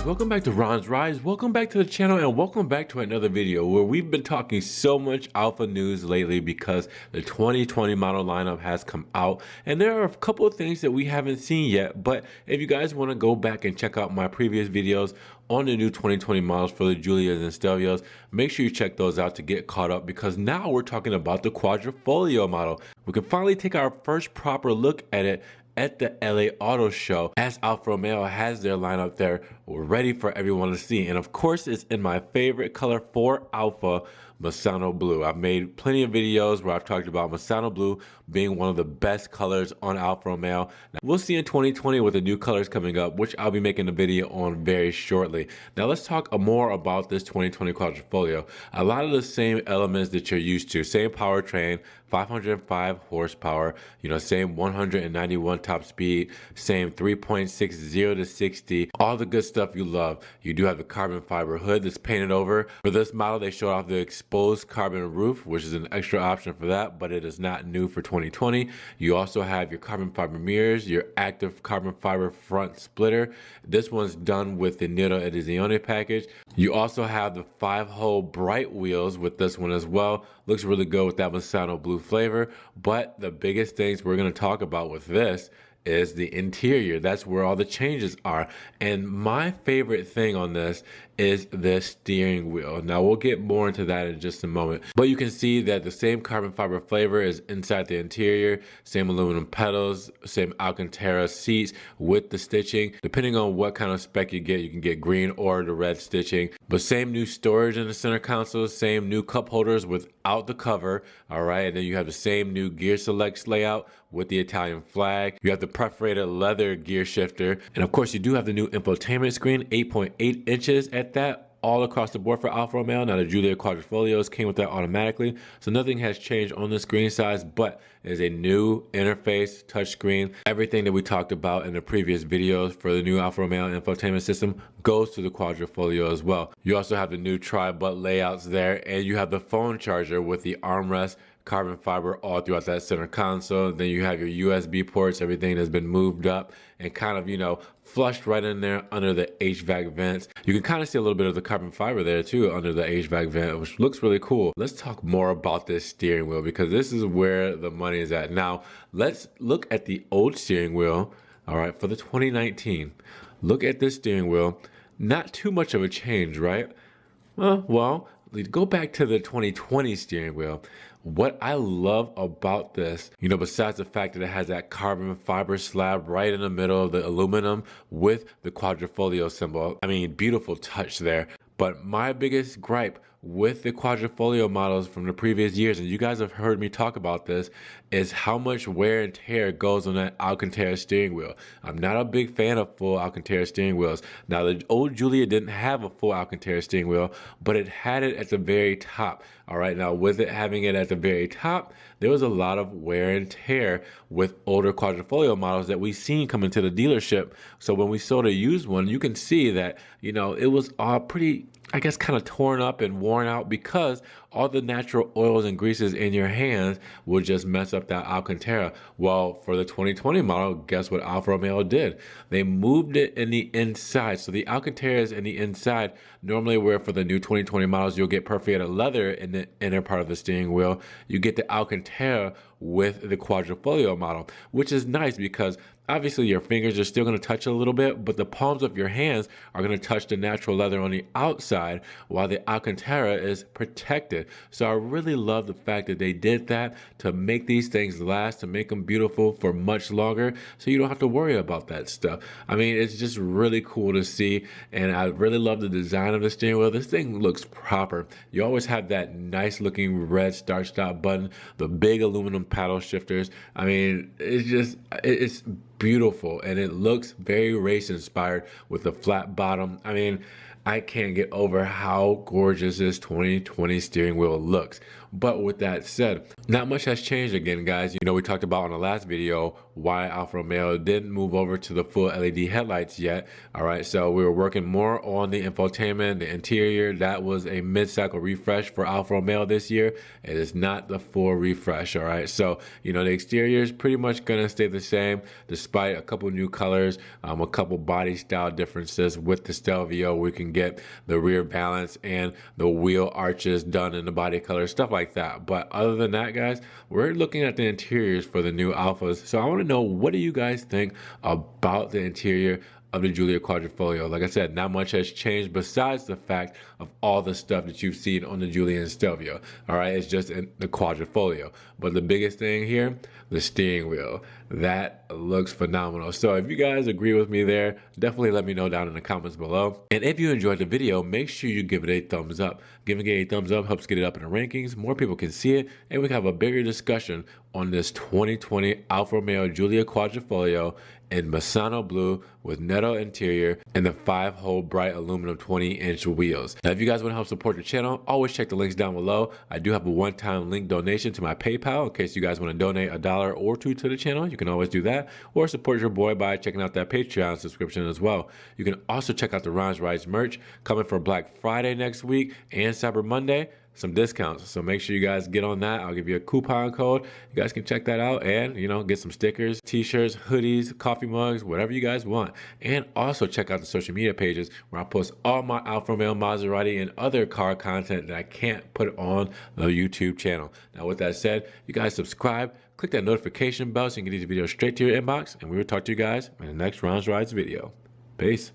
guys, welcome back to Ron's Rise. Welcome back to the channel and welcome back to another video where we've been talking so much Alfa news lately because the 2020 model lineup has come out and there are a couple of things that we haven't seen yet. But if you guys want to go back and check out my previous videos on the new 2020 models for the Giulias and Stelvios, make sure you check those out to get caught up because now we're talking about the Quadrifoglio model. We can finally take our first proper look at it at the LA Auto Show, as Alfa Romeo has their lineup there ready for everyone to see. And of course, it's in my favorite color for Alfa, Masano Blue. I've made plenty of videos where I've talked about Masano Blue being one of the best colors on Alfa Romeo. Now, we'll see in 2020 with the new colors coming up, which I'll be making a video on very shortly. Now let's talk more about this 2020 Quadrifoglio. A lot of the same elements that you're used to, same powertrain, 505 horsepower, same 191 top speed, same 3.60 to 60, all the good stuff you love. You do have the carbon fiber hood that's painted over. For this model, they showed off the exposed carbon roof, which is an extra option for that, but it is not new for 2020. You also have your carbon fiber mirrors, your active carbon fiber front splitter. This one's done with the Nero Edizione package. You also have the 5-hole bright wheels with this one as well. Looks really good with that Masano Blue flavor. But the biggest things we're going to talk about with this is the interior. That's where all the changes are. And my favorite thing on this is the steering wheel. Now we'll get more into that in just a moment, but you can see that the same carbon fiber flavor is inside the interior, same aluminum pedals, same Alcantara seats with the stitching. Depending on what kind of spec you can get green or the red stitching, but same new storage in the center console, same new cup holders without the cover. All right, and then you have the same new gear select layout with the Italian flag. You have the perforated leather gear shifter, and of course you do have the new infotainment screen, 8.8 inches at that, all across the board for Alfa Romeo. Now the Giulia Quadrifoglios came with that automatically, so nothing has changed on the screen size, but it is a new interface, touchscreen. Everything that we talked about in the previous videos for the new Alfa Romeo infotainment system goes to the Quadrifoglio as well. You also have the new tri-butt layouts there, and you have the phone charger with the armrest, carbon fiber all throughout that center console. Then you have your USB ports, everything has been moved up and kind of, flushed right in there under the HVAC vents. You can kind of see a little bit of the carbon fiber there too under the HVAC vent, which looks really cool. Let's talk more about this steering wheel because this is where the money is at. Now, let's look at the old steering wheel, all right, for the 2019. Look at this steering wheel. Not too much of a change, right? Well, go back to the 2020 steering wheel. What I love about this, besides the fact that it has that carbon fiber slab right in the middle of the aluminum with the Quadrifoglio symbol. I mean, beautiful touch there. But my biggest gripe with the Quadrifoglio models from the previous years, and you guys have heard me talk about this, is how much wear and tear goes on that Alcantara steering wheel. I'm not a big fan of full Alcantara steering wheels. Now, the old Giulia didn't have a full Alcantara steering wheel, but it had it at the very top. All right, now with it having it at the very top, there was a lot of wear and tear with older Quadrifoglio models that we've seen come into the dealership. So when we sold a used one, you can see that, it was all pretty, I guess, kind of torn up and worn out because all the natural oils and greases in your hands would just mess up that Alcantara. Well, for the 2020 model, guess what Alfa Romeo did? They moved it in the inside. So the Alcantara is in the inside. Normally, where for the new 2020 models, you'll get perforated leather in the inner part of the steering wheel. You get the Alcantara with the Quadrifoglio model, which is nice because obviously your fingers are still going to touch a little bit, but the palms of your hands are going to touch the natural leather on the outside while the Alcantara is protected. So I really love the fact that they did that to make these things last, to make them beautiful for much longer, so you don't have to worry about that stuff. I mean, it's just really cool to see, and I really love the design of the steering wheel. This thing looks proper. You always have that nice looking red start stop button, the big aluminum paddle shifters. I mean, it's beautiful, and it looks very race inspired with the flat bottom. I mean, I can't get over how gorgeous this 2020 steering wheel looks. But with that said, not much has changed again, guys. We talked about in the last video why Alfa Romeo didn't move over to the full LED headlights yet. All right, so we were working more on the infotainment, the interior. That was a mid-cycle refresh for Alfa Romeo this year. It is not the full refresh. All right, so the exterior is pretty much gonna stay the same, despite a couple new colors, a couple body style differences. With the Stelvio, we can get the rear balance and the wheel arches done in the body color, stuff like that. But other than that, guys, we're looking at the interiors for the new Alphas. So I want to know, what do you guys think about the interior of the Giulia Quadrifoglio? Like I said, not much has changed besides the fact of all the stuff that you've seen on the Giulia and Stelvio. All right, it's just in the Quadrifoglio. But the biggest thing here, the steering wheel. That looks phenomenal. So if you guys agree with me there, definitely let me know down in the comments below. And if you enjoyed the video, make sure you give it a thumbs up. Giving it a thumbs up helps get it up in the rankings. More people can see it, and we can have a bigger discussion on this 2020 Alfa Romeo Giulia Quadrifoglio in Bassano blue with Netto interior and the 5-hole bright aluminum 20-inch wheels. Now, if you guys want to help support the channel, always check the links down below. I do have a one-time link donation to my PayPal in case you guys want to donate $1 or $2 to the channel. You can always do that, or support your boy by checking out that Patreon subscription as well. You can also check out the Ron's Rides merch coming for Black Friday next week and Cyber Monday. Some discounts, so make sure you guys get on that. I'll give you a coupon code. You guys can check that out and get some stickers, t-shirts, hoodies, coffee mugs, whatever you guys want. And also check out the social media pages where I post all my Alfa Romeo, Maserati, and other car content that I can't put on the YouTube channel. Now, with that said, you guys subscribe, click that notification bell so you can get these videos straight to your inbox, and we will talk to you guys in the next Ron's Rides video. Peace.